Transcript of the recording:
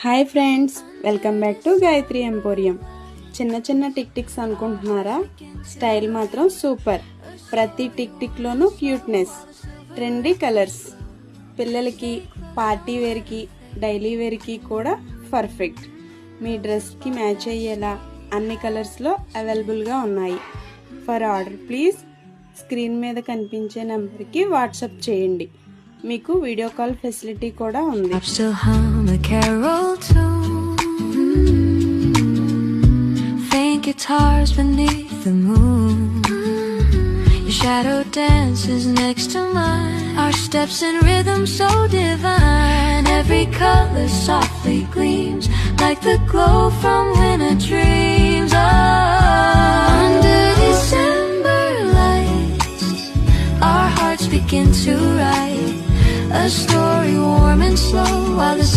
Hi friends, welcome back to Gayatri emporium. చిన్న చిన్న tick ticks అనుకుంటున్నారా? స్టైల్ మాత్రం సూపర్. ప్రతి టిక్ టిక్లోనూ క్యూట్నెస్, ట్రెండీ కలర్స్, పిల్లలకి, పార్టీ వేర్కి, డైలీ వేర్కి కూడా పర్ఫెక్ట్. మీ డ్రెస్కి మ్యాచ్ అయ్యేలా అన్ని కలర్స్లో అవైలబుల్గా ఉన్నాయి. ఫర్ ఆర్డర్ ప్లీజ్ స్క్రీన్ మీద కనిపించే నెంబర్కి వాట్సాప్ చేయండి. మీకు వీడియో కాల్ ఫెసిలిటీ కూడా ఉంది. Guitars beneath the moon, your shadow dances next to mine, our steps in rhythm so divine, every color softly gleams like the glow from winter dreams. Under December lights, our hearts begin to write a story warm and slow while the